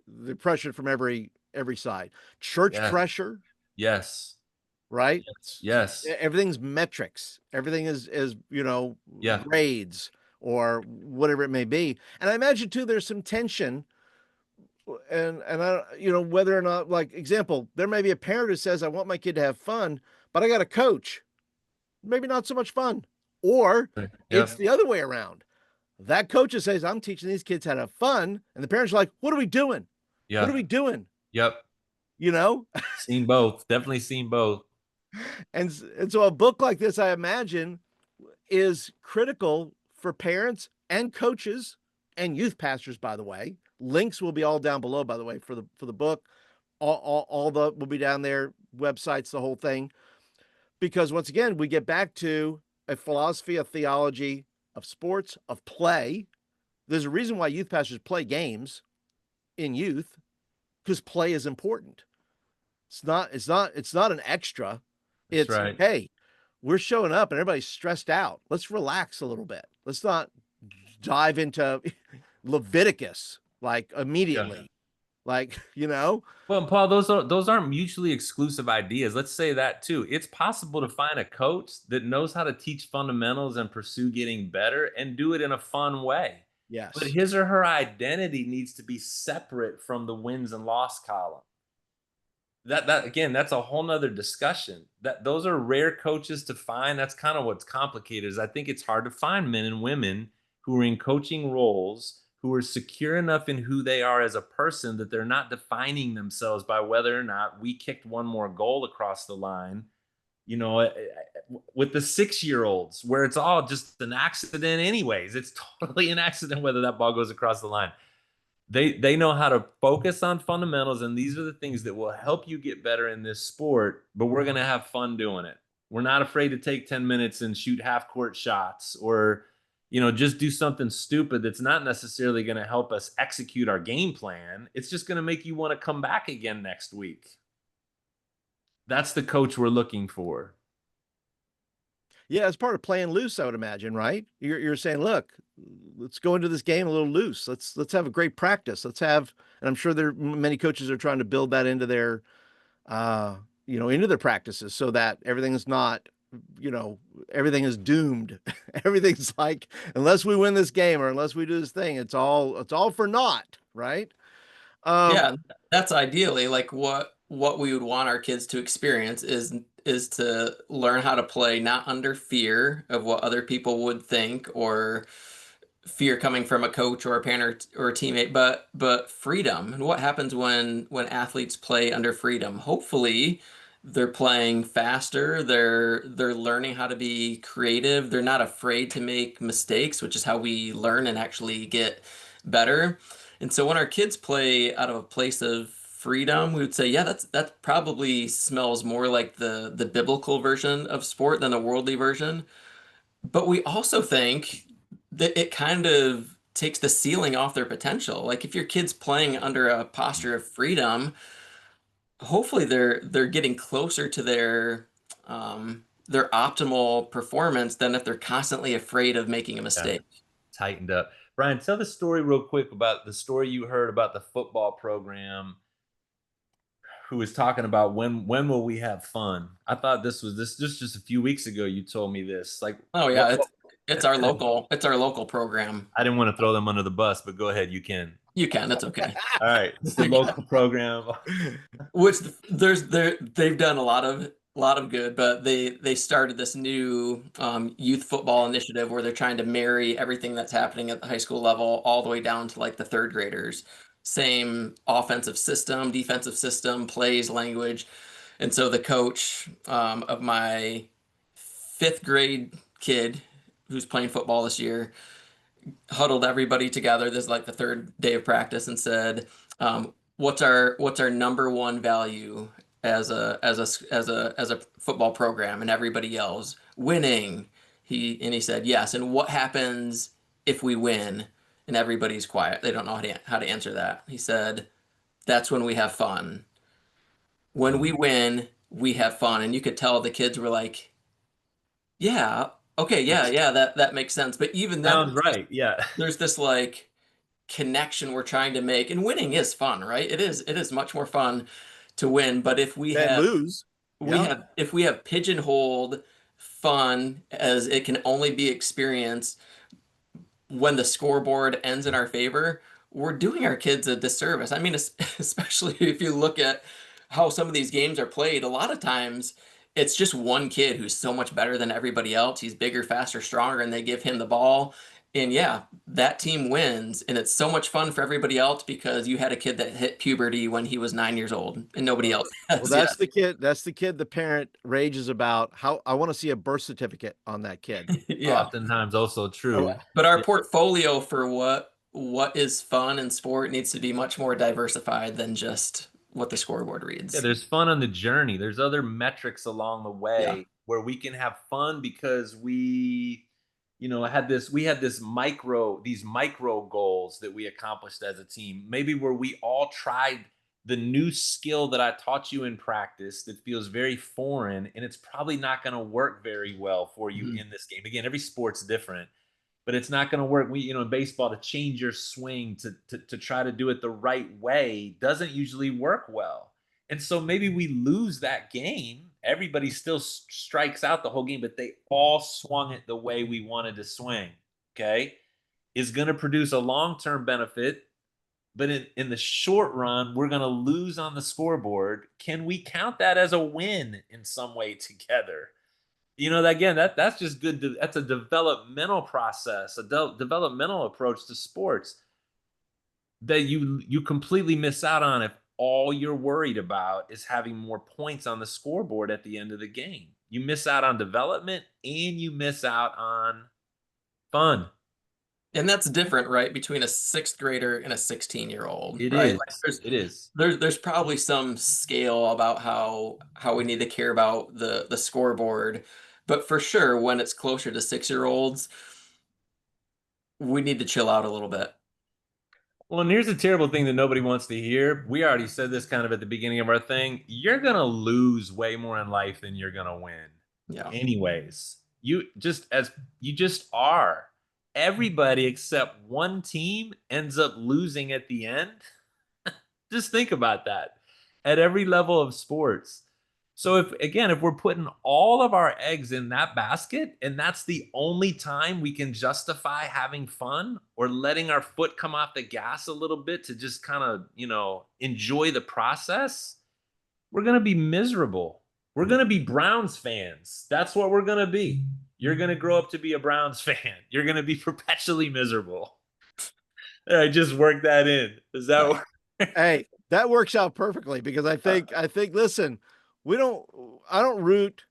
the pressure from every side. Church Yeah. pressure. Yes. right? Yes. Everything's metrics. Everything is, Yeah. grades or whatever it may be. And I imagine too, there's some tension and I, whether or not, like, example, there may be a parent who says, I want my kid to have fun, but I got a coach, maybe not so much fun. Or it's Yep. the other way around. That coach says, I'm teaching these kids how to have fun. And the parents are like, what are we doing? What are Yeah. we doing? Yep. You know? Seen both. Definitely seen both. And so a book like this, I imagine, is critical for parents and coaches and youth pastors, by the way. Links will be all down below, by the way, for the book. All the will be down there, websites, the whole thing. Because once again, we get back to a philosophy, a theology of sports, of play. There's a reason why youth pastors play games in youth, because play is important. It's not an extra. That's It's, right. hey, we're showing up and everybody's stressed out. Let's relax a little bit. Let's not dive into Leviticus like Yeah. immediately. Like, Well, and Paul, those aren't mutually exclusive ideas. Let's say that too. It's possible to find a coach that knows how to teach fundamentals and pursue getting better and do it in a fun way. But yes. his or her identity needs to be separate from the wins and loss column. That again, that's a whole nother discussion. That those are rare coaches to find. That's kind of what's complicated. Is I think it's hard to find men and women who are in coaching roles who are secure enough in who they are as a person that they're not defining themselves by whether or not we kicked one more goal across the line. You know, with the 6-year-olds, where it's all just an accident, anyways. It's totally an accident whether that ball goes across the line. They know how to focus on fundamentals, and these are the things that will help you get better in this sport, but we're going to have fun doing it. We're not afraid to take 10 minutes and shoot half court shots or just do something stupid that's not necessarily going to help us execute our game plan. It's just going to make you want to come back again next week. That's the coach we're looking for. Yeah, as part of playing loose, I would imagine, right? You're saying, look, let's go into this game a little loose. Let's have a great practice. And I'm sure many coaches are trying to build that into their into their practices so that everything's not, everything is doomed. Everything's like, unless we win this game or unless we do this thing, it's all for naught, right? Yeah, that's ideally like what we would want our kids to experience is to learn how to play not under fear of what other people would think or fear coming from a coach or a parent or a teammate, but freedom. And what happens when athletes play under freedom? Hopefully, they're playing faster. They're learning how to be creative. They're not afraid to make mistakes, which is how we learn and actually get better. And so when our kids play out of a place of freedom, we would say, yeah, that probably smells more like the biblical version of sport than the worldly version. But we also think that it kind of takes the ceiling off their potential. Like if your kid's playing under a posture of freedom, hopefully they're getting closer to their optimal performance than if they're constantly afraid of making a Yeah. mistake. Tightened up. Brian, tell the story real quick about the story you heard about the football program who was talking about when will we have fun? I thought this was just a few weeks ago you told me this. Like Oh what, yeah, what it's our local program. I didn't want to throw them under the bus, but go ahead, you can. You can, that's okay. All right. It's the local program. Which they've done a lot of good, but they started this new youth football initiative where they're trying to marry everything that's happening at the high school level all the way down to like the third graders. Same offensive system, defensive system, plays, language. And so the coach of my fifth grade kid who's playing football this year huddled everybody together. This is like the third day of practice and said, what's our number one value as a football program? And everybody yells, winning. He said, yes. And what happens if we win? And everybody's quiet. They don't know how to answer that. He said, that's when we have fun. When we win, we have fun. And you could tell the kids were like, yeah, okay, yeah, that makes sense. But even then, Sounds right. Yeah. there's this like connection we're trying to make, and winning is fun, right? It is much more fun to win. But if we And have lose. Yeah. if we have pigeonholed fun as it can only be experienced when the scoreboard ends in our favor, we're doing our kids a disservice. I mean, especially if you look at how some of these games are played, a lot of times it's just one kid who's so much better than everybody else. He's bigger, faster, stronger, and they give him the ball. And yeah, that team wins. And it's so much fun for everybody else because you had a kid that hit puberty when he was 9 years old and nobody Well, else well, has that's yet. the kid. That's the kid. The parent rages about how I want to see a birth certificate on that kid. Yeah. Oftentimes also true. But our Yeah. portfolio for what is fun and sport needs to be much more diversified than just what the scoreboard Yeah, reads. there's fun on the journey. There's other metrics along the Yeah. way where we can have fun because we had these micro goals that we accomplished as a team. Maybe where we all tried the new skill that I taught you in practice that feels very foreign and it's probably not going to work very well for you Mhm. in this game. Again, every sport's different, but it's not going to work. In baseball, to change your swing to try to do it the right way doesn't usually work well. And so maybe we lose that game. Everybody still strikes out the whole game, but they all swung it the way we wanted to swing. Okay. Is going to produce a long term benefit, but in the short run, we're going to lose on the scoreboard. Can we count that as a win in some way together? Again, that's just good. That's a developmental process, a developmental approach to sports that you completely miss out on if all you're worried about is having more points on the scoreboard at the end of the game. You miss out on development and you miss out on fun. And that's different, right, between a sixth grader and a 16-year-old, It right? is. Like It is. there's probably some scale about how we need to care about the scoreboard. But for sure, when it's closer to 6-year-olds, we need to chill out a little bit. Well, and here's a terrible thing that nobody wants to hear. We already said this kind of at the beginning of our thing. You're going to lose way more in life than you're going to win. Yeah. Anyways, you just are. Everybody except one team ends up losing at the end. Just think about that at every level of sports. So if we're putting all of our eggs in that basket and that's the only time we can justify having fun or letting our foot come off the gas a little bit to just kind of, enjoy the process, we're going to be miserable. We're going to be Browns fans. That's what we're going to be. You're going to grow up to be a Browns fan. You're going to be perpetually miserable. I just worked that in. Does that work? Hey, that works out perfectly because I think listen, I don't root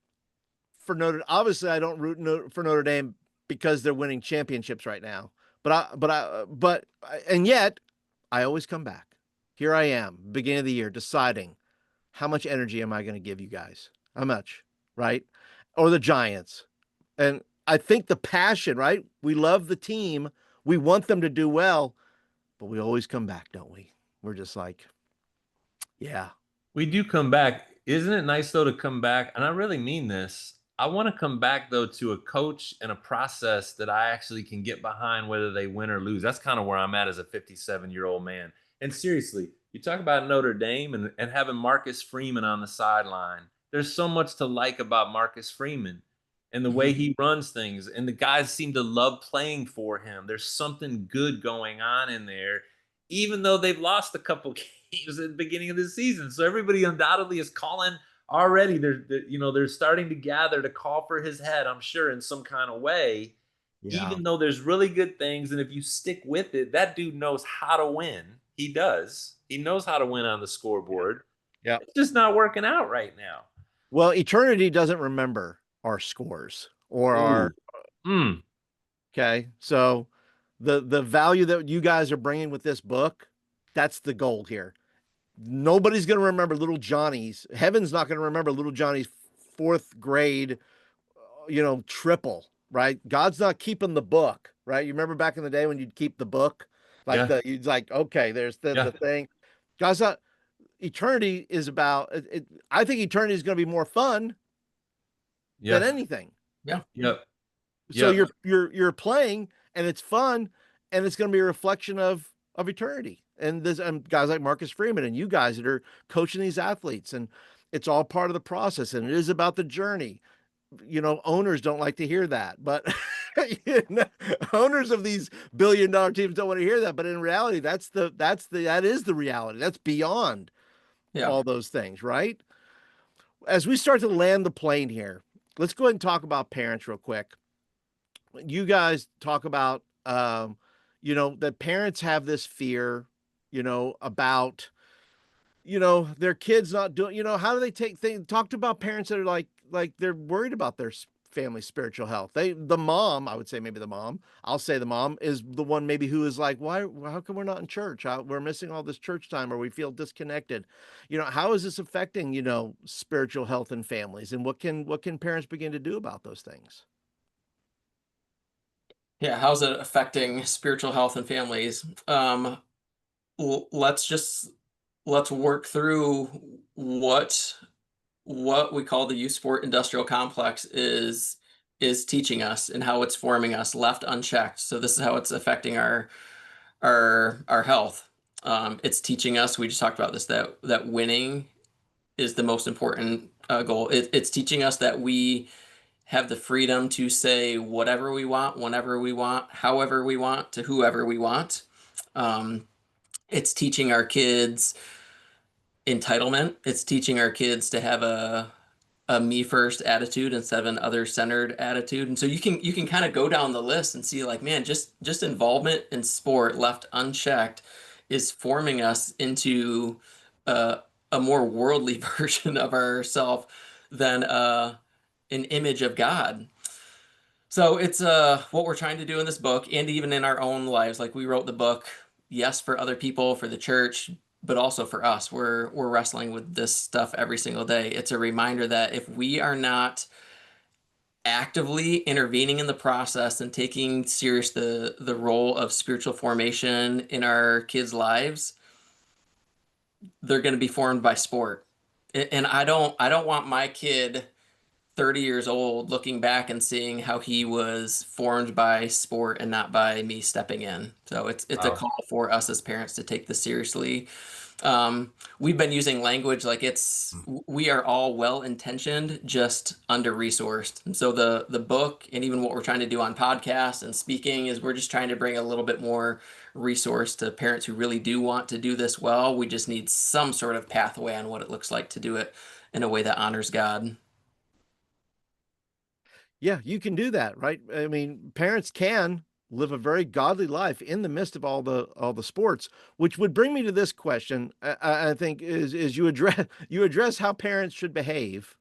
for obviously I don't root for Notre Dame because they're winning championships right now. And yet I always come back. Here I am, beginning of the year, deciding how much energy am I going to give you guys? How much, right? Or the Giants. And I think the passion, right? We love the team. We want them to do well, but we always come back, don't we? We're just like, yeah. We do come back. Isn't it nice though to come back? And I really mean this. I want to come back though to a coach and a process that I actually can get behind whether they win or lose. That's kind of where I'm at as a 57-year-old man. And seriously, you talk about Notre Dame and having Marcus Freeman on the sideline. There's so much to like about Marcus Freeman and the way Mhm. he runs things. And the guys seem to love playing for him. There's something good going on in there, even though they've lost a couple games at the beginning of the season. So everybody undoubtedly is calling already. They're starting to gather to call for his head, I'm sure, in some kind of way, Yeah. even though there's really good things. And if you stick with it, that dude knows how to win. He does. He knows how to win on the scoreboard. Yeah. It's just not working out right now. Well, eternity doesn't remember our scores or Ooh. our okay. So the value that you guys are bringing with this book, that's the goal here. Nobody's going to remember little Johnny's. Heaven's not going to remember little Johnny's fourth grade, triple, right? God's not keeping the book, right? You remember back in the day when you'd keep the book, like Yeah. you'd like, okay, there's the Yeah. thing. God's not. Eternity is about. I think eternity is going to be more fun than Yeah. anything. Yeah. Yep. So Yep. you're playing and it's fun and it's going to be a reflection of eternity. And guys like Marcus Freeman and you guys that are coaching these athletes and It's all part of the process, and it is about the journey. Owners don't like to hear that, but owners of these billion-dollar teams don't want to hear that. But in reality, that is the reality. That's beyond Yeah. all those things, right? As we start to land the plane here, let's go ahead and talk about parents real quick. You guys talk about, that parents have this fear, about, their kids not doing, how do they take things? Talked about parents that are like they're worried about their family spiritual health. The mom, I would say maybe the mom, I'll say the mom is the one maybe who is like, why, how come we're not in church? We're missing all this church time, or we feel disconnected. How is this affecting, spiritual health in families, and what can parents begin to do about those things? Yeah, how's it affecting spiritual health and families? Let's work through what we call the youth sport industrial complex is teaching us and how it's forming us left unchecked. So this is how it's affecting our health. It's teaching us, we just talked about this, that winning is the most important goal. It's teaching us that we have the freedom to say whatever we want, whenever we want, however we want, to whoever we want. It's teaching our kids entitlement. It's teaching our kids to have a me first attitude instead of an other centered attitude. And so you can kind of go down the list and see, like, man, just involvement in sport left unchecked is forming us into uh, a more worldly version of ourself than an image of God. So it's what we're trying to do in this book, and even in our own lives. Like, we wrote the book, yes, for other people, for the church, but also for us. We're wrestling with this stuff every single day. It's a reminder that if we are not actively intervening in the process and taking serious the role of spiritual formation in our kids' lives, they're going to be formed by sport. And I don't want my kid 30 years old looking back and seeing how he was formed by sport and not by me stepping in. So it's a Wow. call for us as parents to take this seriously. We've been using language like we are all well intentioned, just under resourced. And so the book, and even what we're trying to do on podcasts and speaking, is we're just trying to bring a little bit more resource to parents who really do want to do this well. We just need some sort of pathway on what it looks like to do it in a way that honors God. Yeah, you can do that, right? I mean, parents can live a very godly life in the midst of all the sports, which would bring me to this question. I think is you address how parents should behave,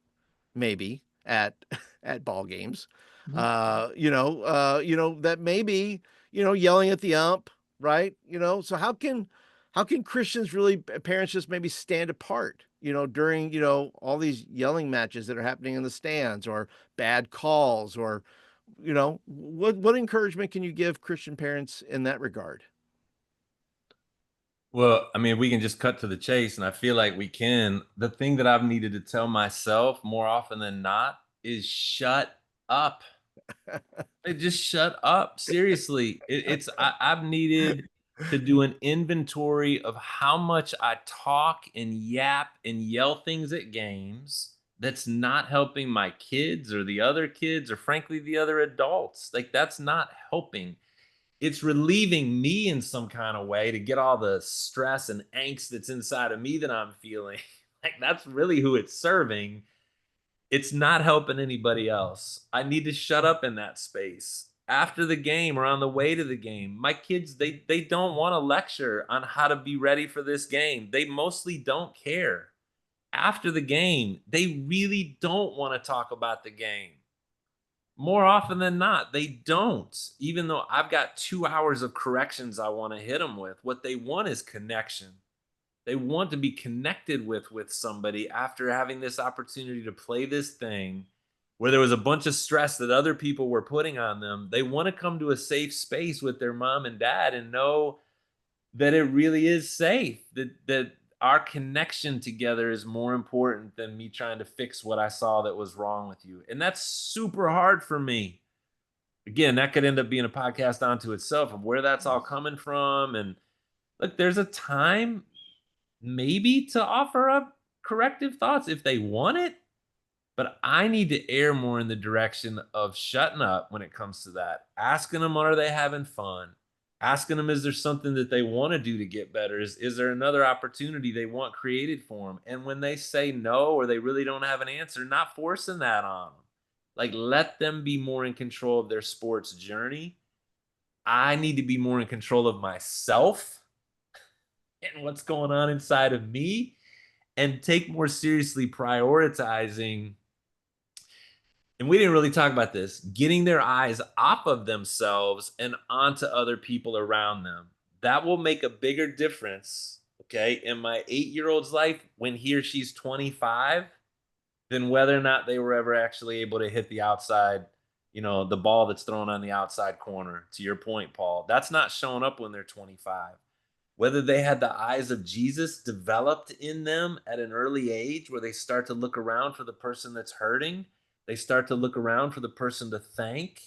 maybe at at ball games. Mhm. That maybe, yelling at the ump, right? So how can Christians really, parents just maybe stand apart, during, all these yelling matches that are happening in the stands, or bad calls, or, what encouragement can you give Christian parents in that regard? Well, I mean, we can just cut to the chase, and I feel like we can. The thing that I've needed to tell myself more often than not is shut up. Just shut up. Seriously. I've needed to do an inventory of how much I talk and yap and yell things at games that's not helping my kids or the other kids or frankly the other adults. Like, that's not helping. It's relieving me in some kind of way to get all the stress and angst that's inside of me that I'm feeling. Like, that's really who it's serving. It's not helping anybody else. I need to shut up in that space. After the game or on the way to the game, my kids, they don't want a lecture on how to be ready for this game. They mostly don't care. After the game, they really don't want to talk about the game. More often than not, they don't. Even though I've got 2 hours of corrections I want to hit them with, what they want is connection. They want to be connected with somebody after having this opportunity to play this thing where there was a bunch of stress that other people were putting on them. They want to come to a safe space with their mom and dad and know that it really is safe, that our connection together is more important than me trying to fix what I saw that was wrong with you. And that's super hard for me. Again, that could end up being a podcast onto itself of where that's all coming from. And look, there's a time maybe to offer up corrective thoughts if they want it, but I need to err more in the direction of shutting up when it comes to that. Asking them, are they having fun? Asking them, is there something that they want to do to get better? Is there another opportunity they want created for them? And when they say no, or they really don't have an answer, not forcing that on them. Like, let them be more in control of their sports journey. I need to be more in control of myself and what's going on inside of me, and take more seriously prioritizing, and we didn't really talk about this, getting their eyes off of themselves and onto other people around them. That will make a bigger difference, okay, in my 8-year-old's life when he or she's 25 than whether or not they were ever actually able to hit the outside, the ball that's thrown on the outside corner. To your point, Paul, that's not showing up when they're 25. Whether they had the eyes of Jesus developed in them at an early age, where they start to look around for the person that's hurting, they start to look around for the person to thank,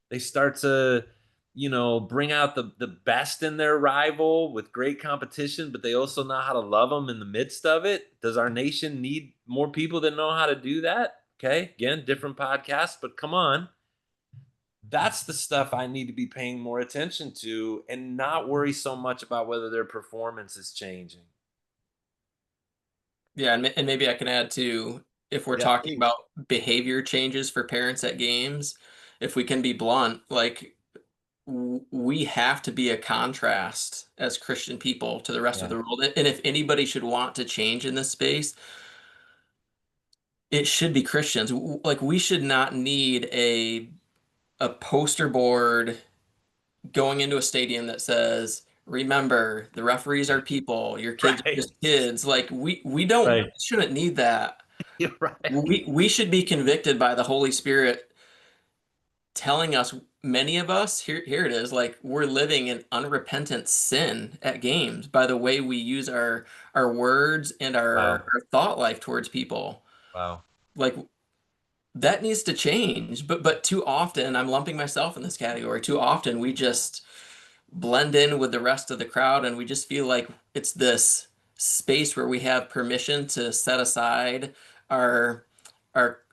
they start to, bring out the best in their rival with great competition, but they also know how to love them in the midst of it. Does our nation need more people that know how to do that? Okay, again, different podcast, but come on. That's the stuff I need to be paying more attention to, and not worry so much about whether their performance is changing. Yeah, and maybe I can add to, if we're Yeah, talking please. about behavior changes for parents at games, if we can be blunt, like we have to be a contrast as Christian people to the rest of Yeah. the world. And if anybody should want to change in this space, it should be Christians. Like, we should not need a poster board going into a stadium that says, remember, the referees are people, your kids are Right. just kids. Like, we don't Right. shouldn't need that. You're right. We should be convicted by the Holy Spirit telling us, many of us, here it is, like, we're living in unrepentant sin at games by the way we use our words and Wow. our thought life towards people. Wow. Like, that needs to change. But too often, I'm lumping myself in this category. Too often we just blend in with the rest of the crowd, and we just feel like it's this space where we have permission to set aside our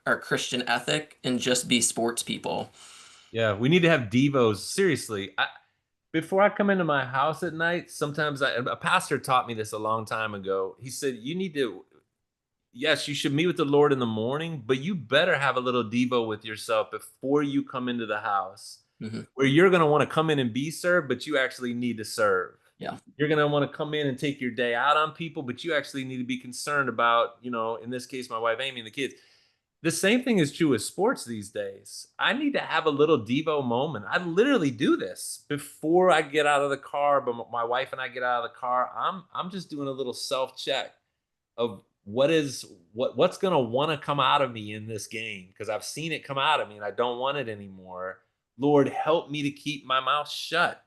our Christian ethic and just be sports people. Yeah, we need to have devos. Seriously, before I come into my house at night, sometimes a pastor taught me this a long time ago. He said, you need to, yes, you should meet with the Lord in the morning, but you better have a little devo with yourself before you come into the house, Mhm. where you're going to want to come in and be served, but you actually need to serve. Yeah. You're going to want to come in and take your day out on people, but you actually need to be concerned about, in this case, my wife Amy and the kids. The same thing is true with sports these days. I need to have a little Devo moment. I literally do this before I get out of the car, but my wife and I get out of the car. I'm just doing a little self-check of what's gonna want to come out of me in this game, because I've seen it come out of me and I don't want it anymore. Lord, help me to keep my mouth shut.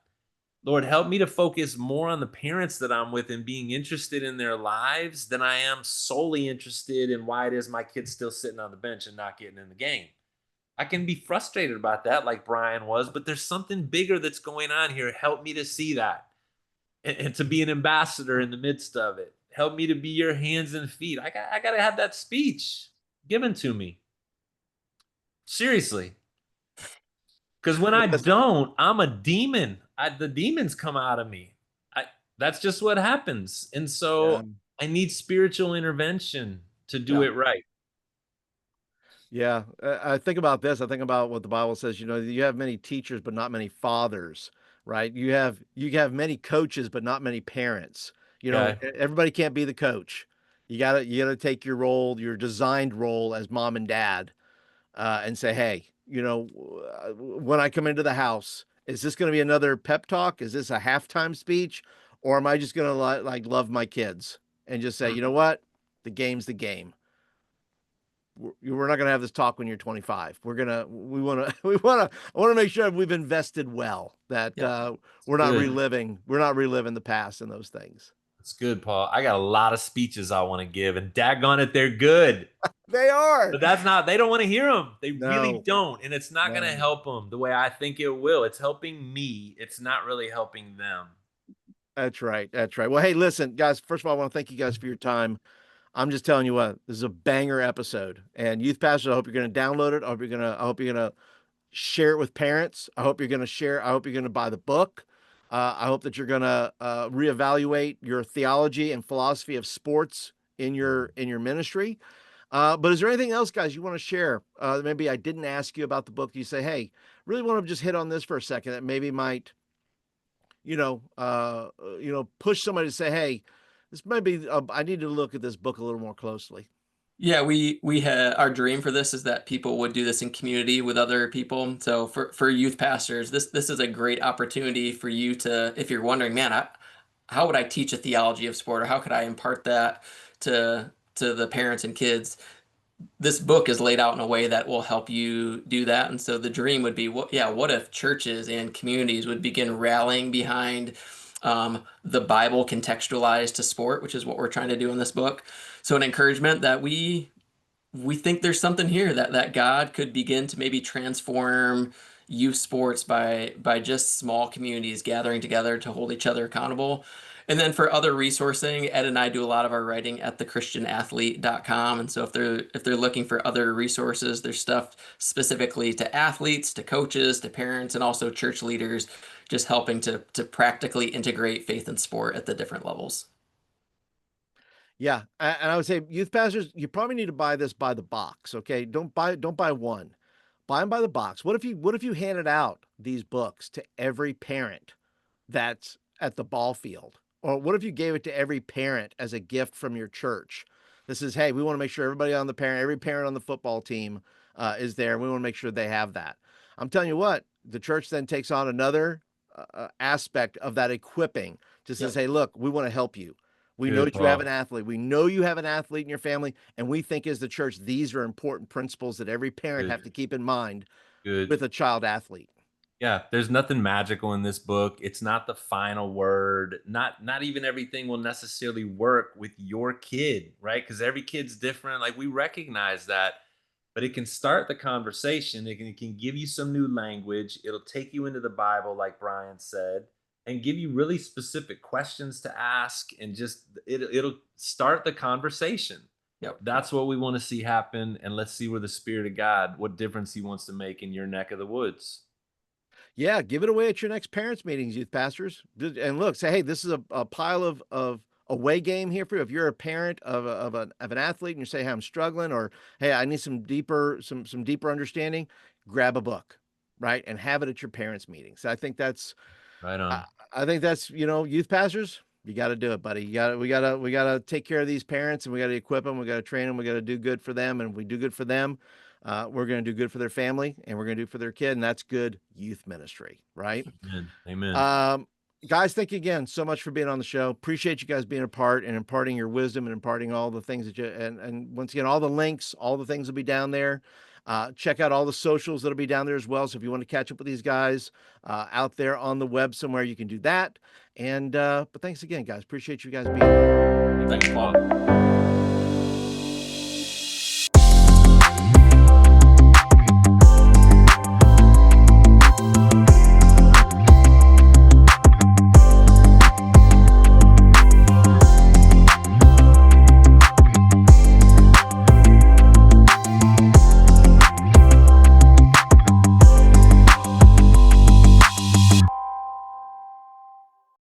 Lord, help me to focus more on the parents that I'm with and being interested in their lives than I am solely interested in why it is my kid's still sitting on the bench and not getting in the game. I can be frustrated about that, like Brian was, but there's something bigger that's going on here. Help me to see that, and to be an ambassador in the midst of it. Help me to be your hands and feet. I got to have that speech given to me. Seriously. Because when I Listen, don't, I'm a demon. The demons come out of me. I That's just what happens. And yeah, so I need spiritual intervention to do Yeah. it right. yeah. I think about this. I think about what the Bible says. You have many teachers, but not many fathers, right? You have many coaches, but not many parents. Okay. Everybody can't be the coach. You gotta take your role, your designed role as mom and dad, and say, hey, when I come into the house, is this going to be another pep talk? Is this a halftime speech? Or am I just going to like love my kids and just say, you know Mhm. what? The game's the game. We're not going to have this talk when you're 25. I want to make sure we've invested well, that Yeah. It's good. we're not reliving the past and those things. It's good, Paul. I got a lot of speeches I want to give, and daggone it, they're good. They are. But they don't want to hear them. They really No, don't. And it's not going to no. help them the way I think it will. It's helping me. It's not really helping them. That's right. That's right. Well, hey, listen, guys, first of all, I want to thank you guys for your time. I'm just telling you what, this is a banger episode. And youth pastors, I hope you're going to download it. I hope you're going to share it with parents. I hope you're going to share. I hope you're going to buy the book. I hope that you're going to reevaluate your theology and philosophy of sports in your ministry. But is there anything else, guys, you want to share? Maybe I didn't ask you about the book. You say, hey, really want to just hit on this for a second. That maybe might, push somebody to say, hey, this might be. I need to look at this book a little more closely. Yeah, we had our dream for this is that people would do this in community with other people. So for youth pastors, this is a great opportunity for you to, if you're wondering, man, how would I teach a theology of sport, or how could I impart that to the parents and kids? This book is laid out in a way that will help you do that. And so the dream would be, what if churches and communities would begin rallying behind the Bible contextualized to sport, which is what we're trying to do in this book. So an encouragement that we think there's something here that God could begin to maybe transform youth sports by just small communities gathering together to hold each other accountable. And then for other resourcing, Ed and I do a lot of our writing at thechristianathlete.com. And so if they're looking for other resources, there's stuff specifically to athletes, to coaches, to parents, and also church leaders, just helping to practically integrate faith and sport at the different levels. Yeah, and I would say youth pastors, you probably need to buy this by the box. Okay, don't buy one, buy them by the box. What if you handed out these books to every parent that's at the ball field, or what if you gave it to every parent as a gift from your church? This is, hey, we want to make sure every parent on the football team is there. We want to make sure they have that. I'm telling you what, the church then takes on another aspect of that equipping. Just says, hey, look, we want to help you. We know that you have an athlete. We know you have an athlete in your family, and we think as the church, these are important principles that every parent have to keep in mind with a child athlete. Yeah, there's nothing magical in this book. It's not the final word. Not even everything will necessarily work with your kid, right? Because every kid's different. Like, we recognize that, but it can start the conversation. It can give you some new language. It'll take you into the Bible, like Brian said, and give you really specific questions to ask, and just it'll start the conversation. Yep. That's what we want to see happen, and let's see where the Spirit of God, what difference He wants to make in your neck of the woods. Yeah, give it away at your next parents' meetings, youth pastors. And look, say, hey, this is a pile of away game here for you. If you're a parent of an athlete and you say, hey, I'm struggling, or hey, I need some deeper understanding, grab a book, right, and have it at your parents' meetings. I think that's Right on. I think that's, youth pastors, you got to do it, buddy. We got to take care of these parents, and we got to equip them. We got to train them. We got to do good for them. And if we do good for them, we're going to do good for their family, and we're going to do for their kid. And that's good youth ministry, right? Amen. Amen. Guys, thank you again so much for being on the show. Appreciate you guys being a part and imparting your wisdom and imparting all the things that and once again, all the links, all the things will be down there. Check out all the socials that'll be down there as well. So if you want to catch up with these guys out there on the web somewhere, you can do that. And but thanks again, guys. Appreciate you guys being here. Thanks, Paul.